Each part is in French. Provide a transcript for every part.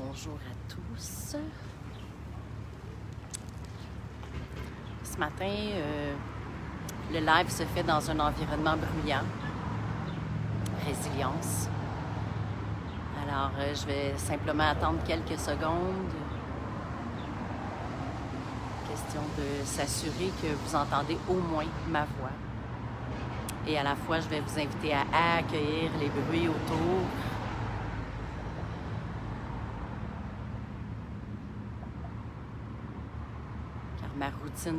Bonjour à tous. Ce matin, le live se fait dans un environnement bruyant. Résilience. Alors, je vais simplement attendre quelques secondes. Question de s'assurer que vous entendez au moins ma voix. Et à la fois, je vais vous inviter à accueillir les bruits autour. Car ma routine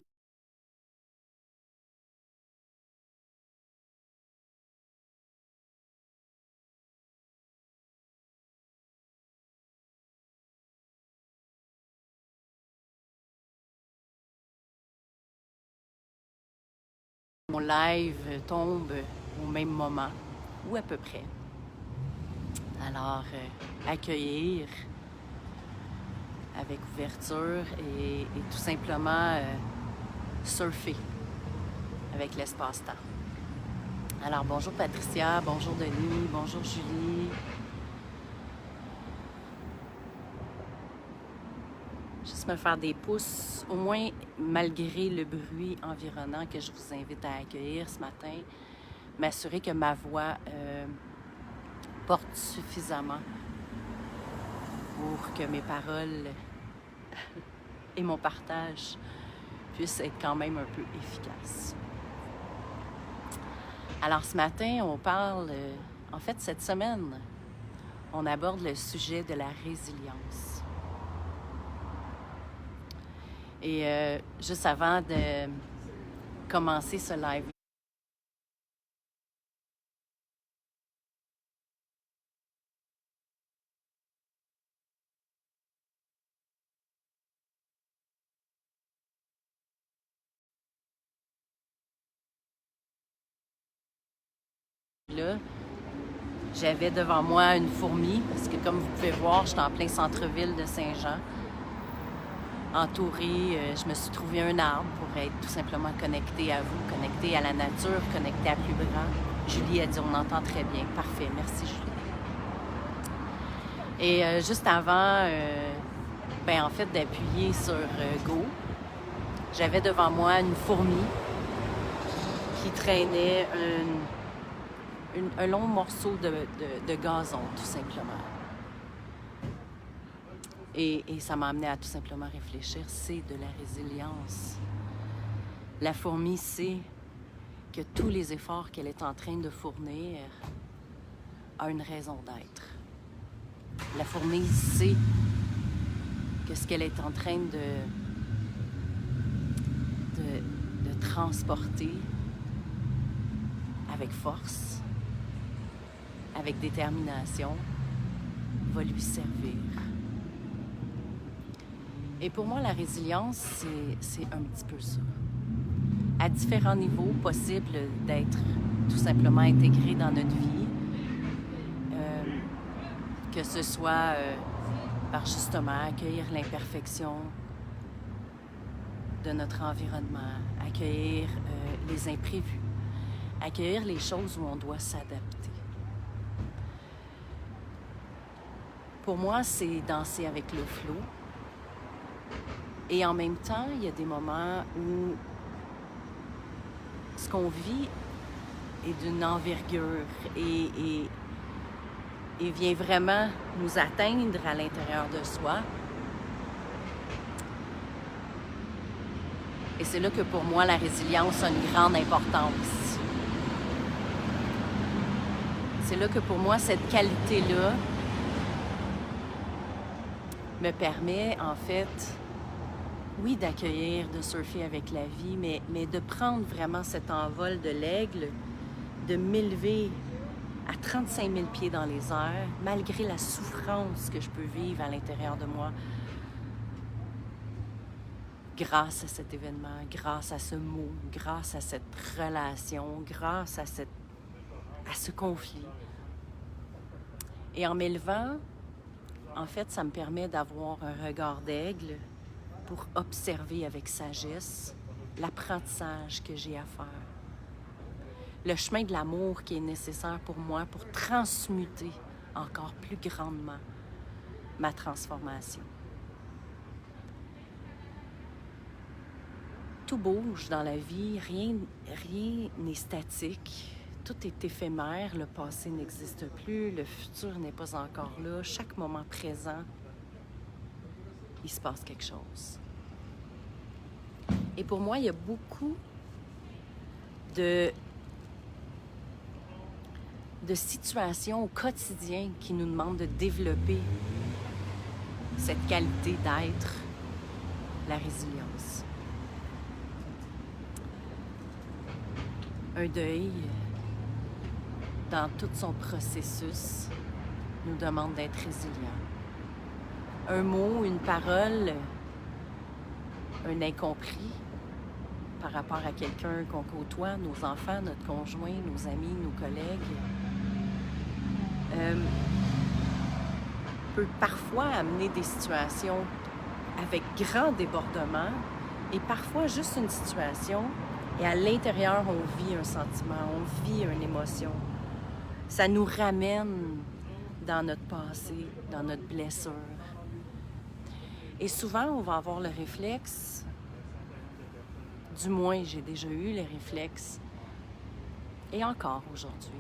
mon live tombe au même moment, ou à peu près. Alors, accueillir avec ouverture et tout simplement surfer avec l'espace-temps. Alors, bonjour Patricia, bonjour Denis, bonjour Julie. Juste me faire des pouces, au moins malgré le bruit environnant que je vous invite à accueillir ce matin, m'assurer que ma voix porte suffisamment pour que mes paroles et mon partage puissent être quand même un peu efficaces. Alors ce matin, on parle, en fait cette semaine, on aborde le sujet de la résilience. Et juste avant de commencer ce live, là, j'avais devant moi une fourmi, parce que comme vous pouvez voir, je suis en plein centre-ville de Saint-Jean. Entourée, je me suis trouvé un arbre pour être tout simplement connectée à vous, connectée à la nature, connectée à plus grand. Julie a dit on entend très bien. Parfait, merci Julie. Et juste avant, en fait, d'appuyer sur Go, j'avais devant moi une fourmi qui traînait un long morceau de gazon, tout simplement. Et ça m'a amené à tout simplement réfléchir, c'est de la résilience. La fourmi sait que tous les efforts qu'elle est en train de fournir a une raison d'être. La fourmi sait que ce qu'elle est en train de transporter avec force, avec détermination, va lui servir. Et pour moi, la résilience, c'est un petit peu ça. À différents niveaux possibles d'être tout simplement intégré dans notre vie, que ce soit par justement accueillir l'imperfection de notre environnement, accueillir les imprévus, accueillir les choses où on doit s'adapter. Pour moi, c'est danser avec le flot. Et en même temps, il y a des moments où ce qu'on vit est d'une envergure et vient vraiment nous atteindre à l'intérieur de soi. Et c'est là que pour moi, la résilience a une grande importance. C'est là que pour moi, cette qualité-là me permet, en fait, oui, d'accueillir, de surfer avec la vie, mais de prendre vraiment cet envol de l'aigle, de m'élever à 35 000 pieds dans les airs, malgré la souffrance que je peux vivre à l'intérieur de moi, grâce à cet événement, grâce à ce mot, grâce à cette relation, grâce à ce conflit. Et en m'élevant, en fait, ça me permet d'avoir un regard d'aigle pour observer avec sagesse l'apprentissage que j'ai à faire. Le chemin de l'amour qui est nécessaire pour moi pour transmuter encore plus grandement ma transformation. Tout bouge dans la vie, rien n'est statique, tout est éphémère, le passé n'existe plus, le futur n'est pas encore là, chaque moment présent, il se passe quelque chose. Et pour moi, il y a beaucoup de situations au quotidien qui nous demandent de développer cette qualité d'être, la résilience. Un deuil, dans tout son processus, nous demande d'être résilient. Un mot, une parole, un incompris par rapport à quelqu'un qu'on côtoie, nos enfants, notre conjoint, nos amis, nos collègues, peut parfois amener des situations avec grand débordement et parfois juste une situation et à l'intérieur, on vit un sentiment, on vit une émotion. Ça nous ramène dans notre passé, dans notre blessure. Et souvent, on va avoir le réflexe, du moins j'ai déjà eu les réflexes, et encore aujourd'hui,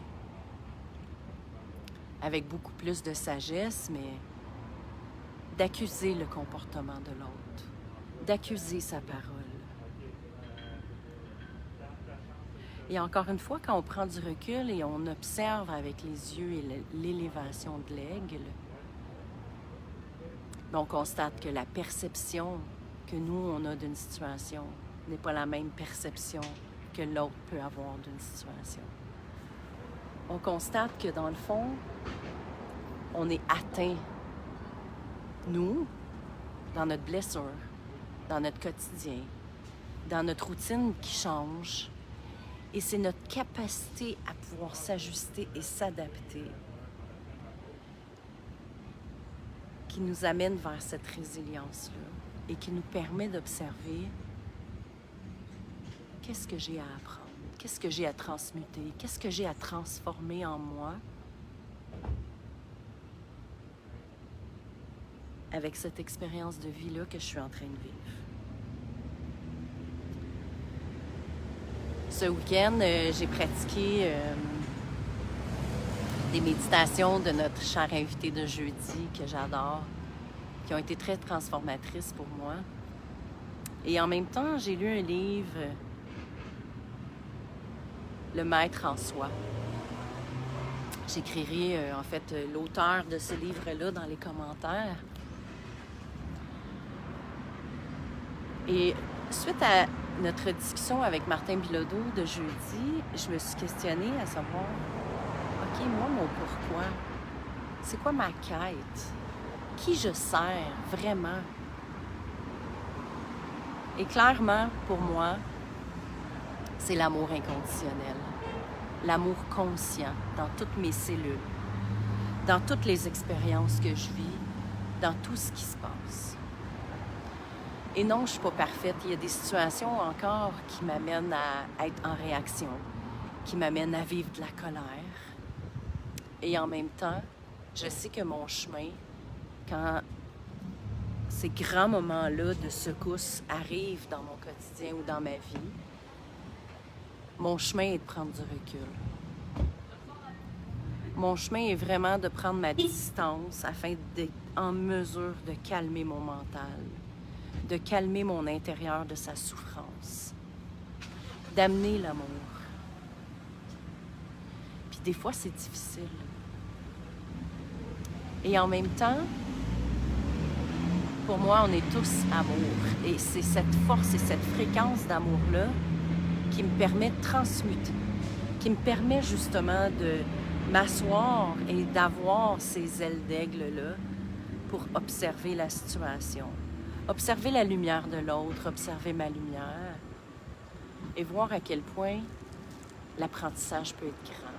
avec beaucoup plus de sagesse, mais d'accuser le comportement de l'autre, d'accuser sa parole. Et encore une fois, quand on prend du recul et on observe avec les yeux et l'élévation de l'aigle, on constate que la perception que nous, on a d'une situation n'est pas la même perception que l'autre peut avoir d'une situation. On constate que dans le fond, on est atteint, nous, dans notre blessure, dans notre quotidien, dans notre routine qui change. Et c'est notre capacité à pouvoir s'ajuster et s'adapter qui nous amène vers cette résilience-là et qui nous permet d'observer qu'est-ce que j'ai à apprendre, qu'est-ce que j'ai à transmuter, qu'est-ce que j'ai à transformer en moi avec cette expérience de vie-là que je suis en train de vivre. Ce week-end, j'ai pratiqué des méditations de notre chère invitée de jeudi, que j'adore, qui ont été très transformatrices pour moi. Et en même temps, j'ai lu un livre, Le Maître en soi. J'écrirai en fait l'auteur de ce livre-là dans les commentaires. Et suite à notre discussion avec Martin Bilodeau de jeudi, je me suis questionnée à savoir, OK, moi, mon pourquoi? C'est quoi ma quête? Qui je sers vraiment? Et clairement, pour moi, c'est l'amour inconditionnel. L'amour conscient dans toutes mes cellules, dans toutes les expériences que je vis, dans tout ce qui se passe. Et non, je ne suis pas parfaite. Il y a des situations encore qui m'amènent à être en réaction, qui m'amènent à vivre de la colère. Et en même temps, je sais que mon chemin, quand ces grands moments-là de secousse arrivent dans mon quotidien ou dans ma vie, mon chemin est de prendre du recul. Mon chemin est vraiment de prendre ma distance afin d'être en mesure de calmer mon mental, de calmer mon intérieur de sa souffrance, d'amener l'amour. Puis des fois, c'est difficile. Et en même temps, pour moi, on est tous amour. Et c'est cette force et cette fréquence d'amour-là qui me permet de transmuter, qui me permet justement de m'asseoir et d'avoir ces ailes d'aigle-là pour observer la situation, observer la lumière de l'autre, observer ma lumière et voir à quel point l'apprentissage peut être grand.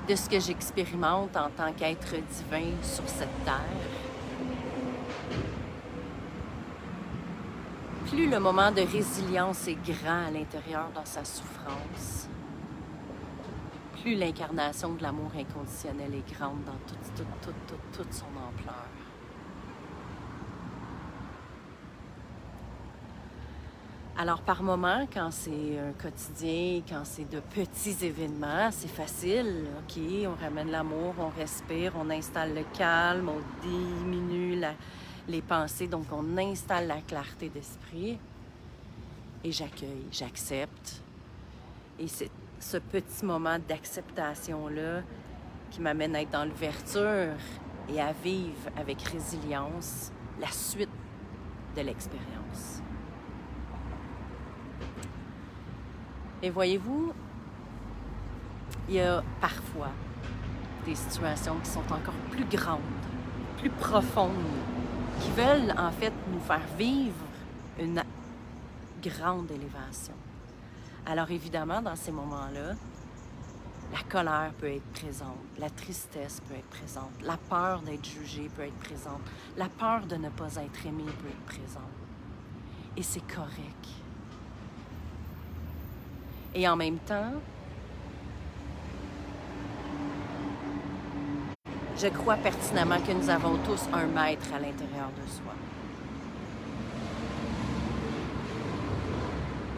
De ce que j'expérimente en tant qu'être divin sur cette terre, plus le moment de résilience est grand à l'intérieur dans sa souffrance, plus l'incarnation de l'amour inconditionnel est grande dans toute son ampleur. Alors, par moment, quand c'est un quotidien, quand c'est de petits événements, c'est facile. OK, on ramène l'amour, on respire, on installe le calme, on diminue les pensées, donc on installe la clarté d'esprit. Et j'accueille, j'accepte. Et c'est ce petit moment d'acceptation-là qui m'amène à être dans l'ouverture et à vivre avec résilience la suite de l'expérience. Et voyez-vous, il y a parfois des situations qui sont encore plus grandes, plus profondes, qui veulent en fait nous faire vivre une grande élévation. Alors évidemment, dans ces moments-là, la colère peut être présente, la tristesse peut être présente, la peur d'être jugé peut être présente, la peur de ne pas être aimé peut être présente. Et c'est correct. Et en même temps, je crois pertinemment que nous avons tous un maître à l'intérieur de soi.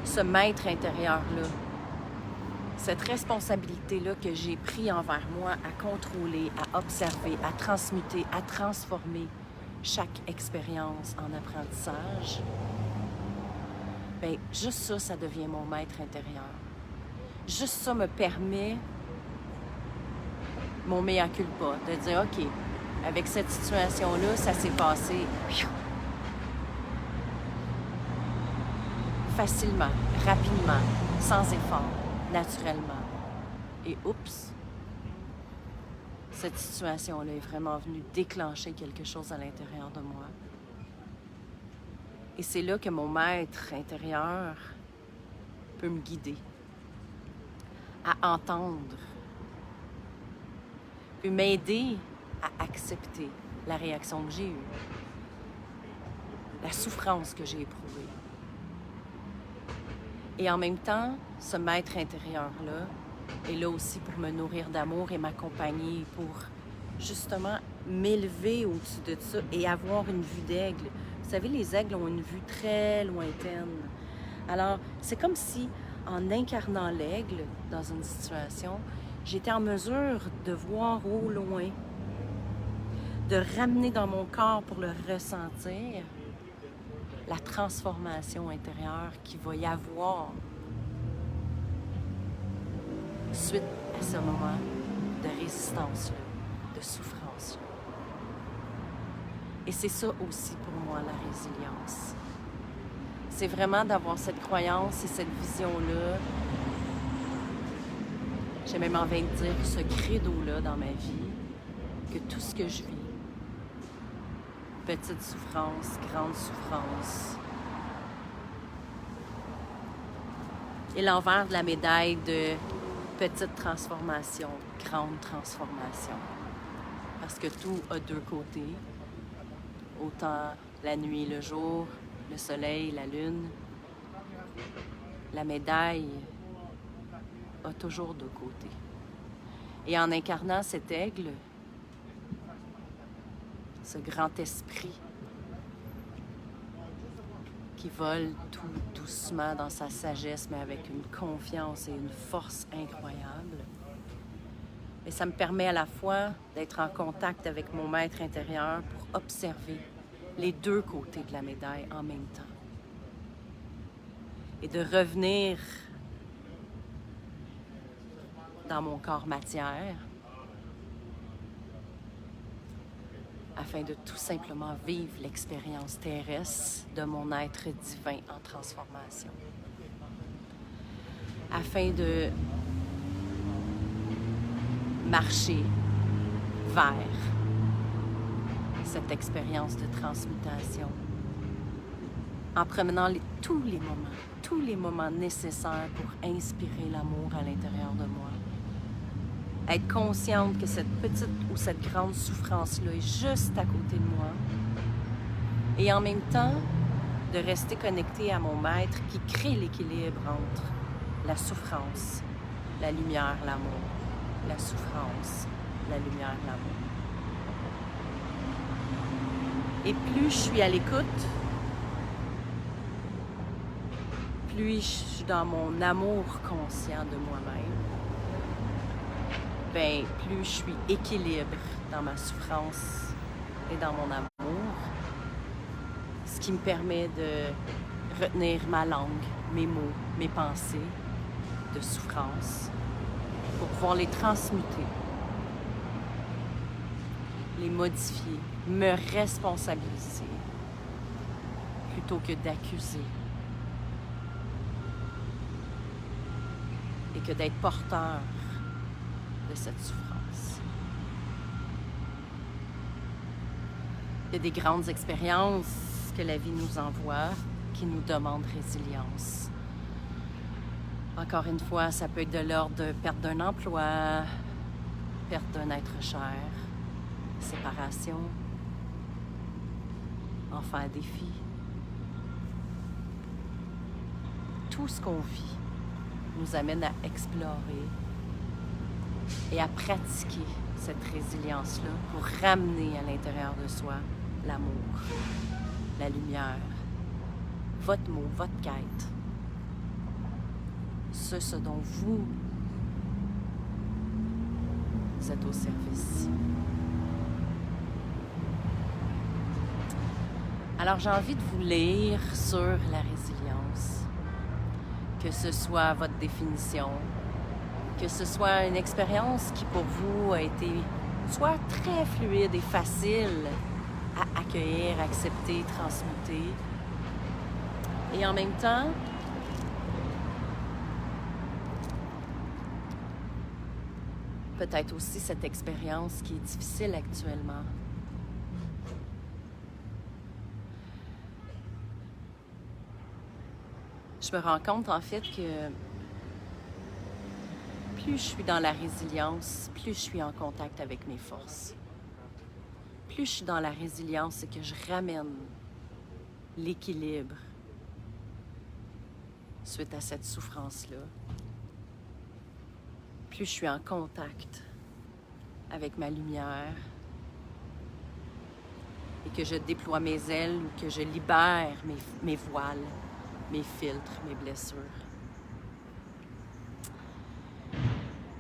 Ce maître intérieur-là, cette responsabilité-là que j'ai pris envers moi à contrôler, à observer, à transmuter, à transformer chaque expérience en apprentissage, bien, juste ça, ça devient mon maître intérieur. Juste ça me permet mon mea culpa, de dire, OK, avec cette situation-là, ça s'est passé facilement, rapidement, sans effort, naturellement. Et oups, cette situation-là est vraiment venue déclencher quelque chose à l'intérieur de moi. Et c'est là que mon maître intérieur peut me guider à entendre, peut m'aider à accepter la réaction que j'ai eue, la souffrance que j'ai éprouvée. Et en même temps, ce maître intérieur-là est là aussi pour me nourrir d'amour et m'accompagner, pour justement m'élever au-dessus de ça et avoir une vue d'aigle. Vous savez, les aigles ont une vue très lointaine. Alors, c'est comme si, en incarnant l'aigle dans une situation, j'étais en mesure de voir au loin, de ramener dans mon corps pour le ressentir, la transformation intérieure qu'il va y avoir suite à ce moment de résistance-là, de souffrance-là. Et c'est ça aussi pour moi, la résilience. C'est vraiment d'avoir cette croyance et cette vision-là. J'ai même envie de dire ce credo-là dans ma vie, que tout ce que je vis, petite souffrance, grande souffrance, et l'envers de la médaille de petite transformation, grande transformation. Parce que tout a deux côtés, autant la nuit et le jour, le soleil, la lune. La médaille a toujours deux côtés. Et en incarnant cet aigle, ce grand esprit qui vole tout doucement dans sa sagesse, mais avec une confiance et une force incroyable, et ça me permet à la fois d'être en contact avec mon maître intérieur pour observer les deux côtés de la médaille en même temps. Et de revenir dans mon corps matière afin de tout simplement vivre l'expérience terrestre de mon être divin en transformation. Afin de marcher vers cette expérience de transmutation en prenant tous les moments nécessaires pour inspirer l'amour à l'intérieur de moi. Être consciente que cette petite ou cette grande souffrance-là est juste à côté de moi. Et en même temps, de rester connecté à mon maître qui crée l'équilibre entre la souffrance, la lumière, l'amour. la souffrance, la lumière, l'amour. Et plus je suis à l'écoute, plus je suis dans mon amour conscient de moi-même, ben, plus je suis équilibre dans ma souffrance et dans mon amour, ce qui me permet de retenir ma langue, mes mots, mes pensées de souffrance pour pouvoir les transmuter, les modifier, me responsabiliser plutôt que d'accuser et que d'être porteur de cette souffrance. Il y a des grandes expériences que la vie nous envoie qui nous demandent résilience. Encore une fois, ça peut être de l'ordre de perte d'un emploi, perte d'un être cher, séparation, enfant à défi. Tout ce qu'on vit nous amène à explorer et à pratiquer cette résilience-là pour ramener à l'intérieur de soi l'amour, la lumière, votre mot, votre quête, ce dont vous êtes au service. Alors j'ai envie de vous lire sur la résilience, que ce soit votre définition, que ce soit une expérience qui pour vous a été soit très fluide et facile à accueillir, accepter, transmuter, et en même temps, peut-être aussi cette expérience qui est difficile actuellement. Je me rends compte en fait que plus je suis dans la résilience, plus je suis en contact avec mes forces. Plus je suis dans la résilience, c'est que je ramène l'équilibre suite à cette souffrance-là. Plus je suis en contact avec ma lumière et que je déploie mes ailes ou que je libère mes voiles, mes filtres, mes blessures.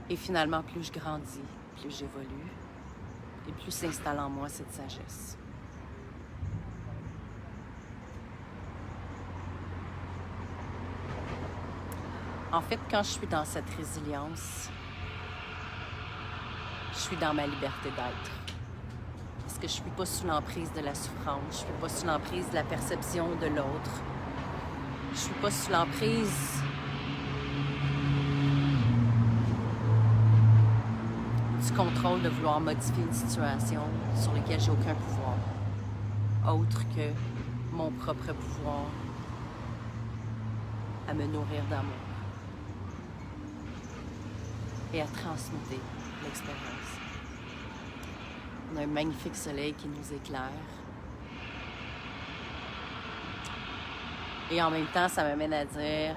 Et finalement, plus je grandis, plus j'évolue et plus s'installe en moi cette sagesse. En fait, quand je suis dans cette résilience, je suis dans ma liberté d'être. Parce que je ne suis pas sous l'emprise de la souffrance, je ne suis pas sous l'emprise de la perception de l'autre. Je ne suis pas sous l'emprise du contrôle de vouloir modifier une situation sur laquelle j'ai aucun pouvoir, autre que mon propre pouvoir à me nourrir d'amour et à transmuter l'expérience. On a un magnifique soleil qui nous éclaire. Et en même temps, ça m'amène à dire,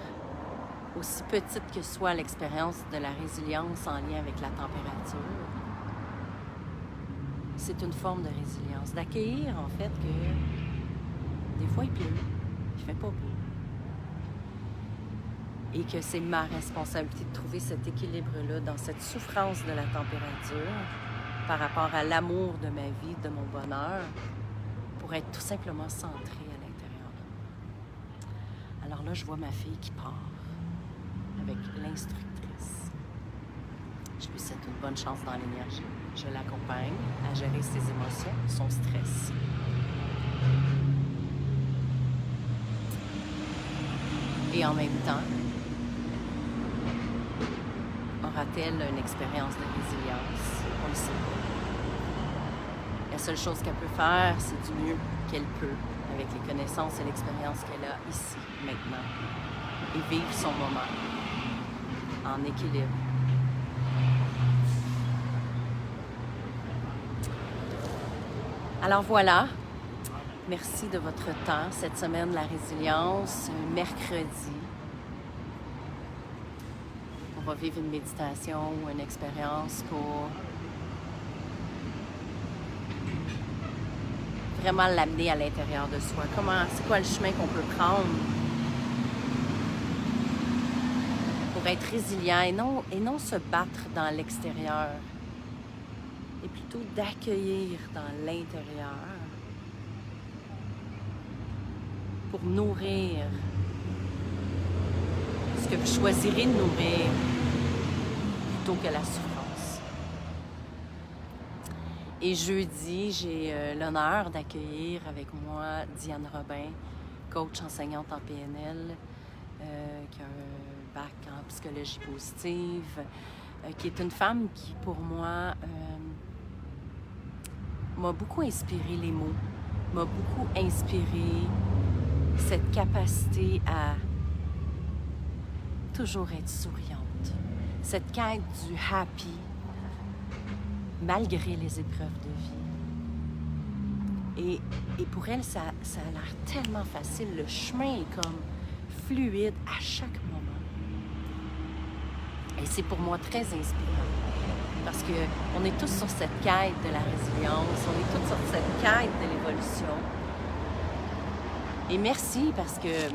aussi petite que soit l'expérience de la résilience en lien avec la température, c'est une forme de résilience. D'accueillir, en fait, que des fois, il pleut, il fait pas beau. Et que c'est ma responsabilité de trouver cet équilibre-là dans cette souffrance de la température par rapport à l'amour de ma vie, de mon bonheur, pour être tout simplement centrée à l'intérieur de moi. Alors là, je vois ma fille qui part avec l'instructrice. Je lui souhaite une bonne chance dans l'énergie. Je l'accompagne à gérer ses émotions, son stress. Et en même temps, aura-t-elle une expérience de résilience? On ne le sait pas. La seule chose qu'elle peut faire, c'est du mieux qu'elle peut avec les connaissances et l'expérience qu'elle a ici, maintenant, et vivre son moment en équilibre. Alors voilà, merci de votre temps. Cette semaine, la résilience, mercredi. On va vivre une méditation ou une expérience pour vraiment l'amener à l'intérieur de soi. C'est quoi le chemin qu'on peut prendre pour être résilient et non se battre dans l'extérieur, et plutôt d'accueillir dans l'intérieur pour nourrir ce que vous choisirez de nourrir plutôt que la souffrance. Et jeudi, j'ai l'honneur d'accueillir avec moi Diane Robin, coach enseignante en PNL, qui a un bac en psychologie positive, qui est une femme qui, pour moi, m'a beaucoup inspiré les mots, m'a beaucoup inspiré cette capacité à toujours être souriante, cette quête du happy, malgré les épreuves de vie. Et pour elle, ça a l'air tellement facile. Le chemin est comme fluide à chaque moment. Et c'est pour moi très inspirant. Parce qu'on est tous sur cette quête de la résilience, on est tous sur cette quête de l'évolution. Et merci parce que,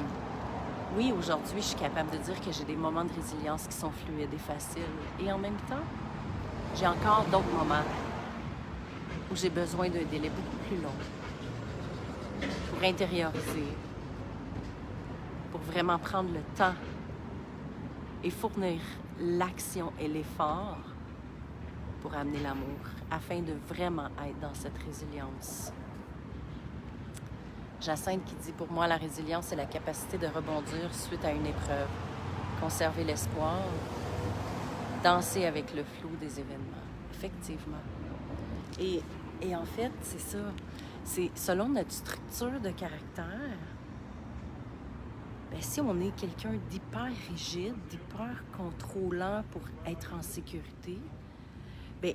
oui, aujourd'hui, je suis capable de dire que j'ai des moments de résilience qui sont fluides et faciles. Et en même temps, j'ai encore d'autres moments où j'ai besoin d'un délai beaucoup plus long pour intérioriser, pour vraiment prendre le temps et fournir l'action et l'effort pour amener l'amour, afin de vraiment être dans cette résilience. Jacinthe qui dit, pour moi, la résilience, c'est la capacité de rebondir suite à une épreuve, conserver l'espoir, danser avec le flou des événements. Effectivement. Et en fait, c'est ça. C'est selon notre structure de caractère, bien, si on est quelqu'un d'hyper rigide, d'hyper contrôlant pour être en sécurité, bien,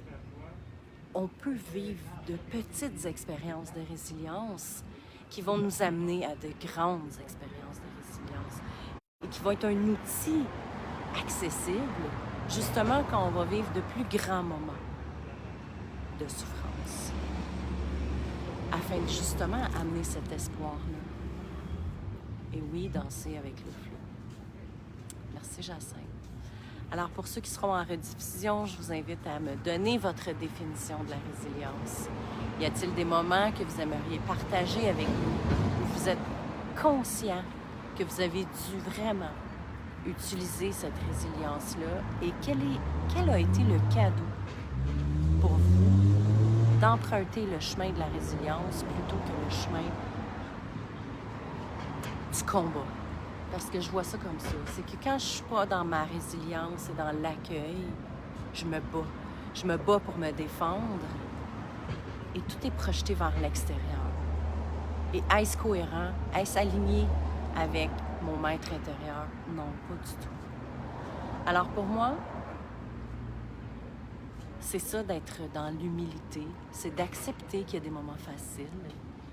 on peut vivre de petites expériences de résilience qui vont nous amener à de grandes expériences de résilience et qui vont être un outil accessible, justement quand on va vivre de plus grands moments de souffrance, afin de justement amener cet espoir-là. Et oui, danser avec le flou. Merci, Jacinthe. Alors, pour ceux qui seront en rediffusion, je vous invite à me donner votre définition de la résilience. Y a-t-il des moments que vous aimeriez partager avec nous, où vous êtes conscient que vous avez dû vraiment utiliser cette résilience-là, et quel a été le cadeau pour vous d'emprunter le chemin de la résilience plutôt que le chemin du combat? Parce que je vois ça comme ça. C'est que quand je suis pas dans ma résilience et dans l'accueil, je me bats. Je me bats pour me défendre et tout est projeté vers l'extérieur. Et est-ce cohérent? Est-ce aligné avec mon maître intérieur? Non, pas du tout. Alors pour moi, c'est ça d'être dans l'humilité. C'est d'accepter qu'il y a des moments faciles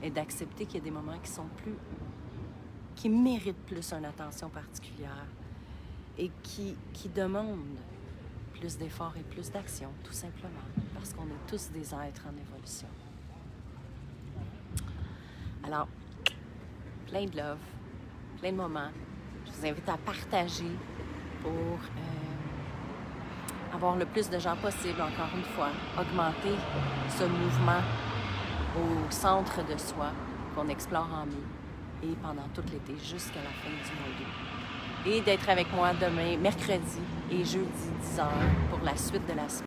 et d'accepter qu'il y a des moments qui méritent plus une attention particulière et qui demandent plus d'efforts et plus d'action, tout simplement, parce qu'on est tous des êtres en évolution. Alors, plein de love, plein de moments. Je vous invite à partager pour avoir le plus de gens possible, encore une fois, augmenter ce mouvement au centre de soi qu'on explore en mai et pendant tout l'été jusqu'à la fin du mois d'août. Et d'être avec moi demain, mercredi et jeudi 10h pour la suite de la semaine.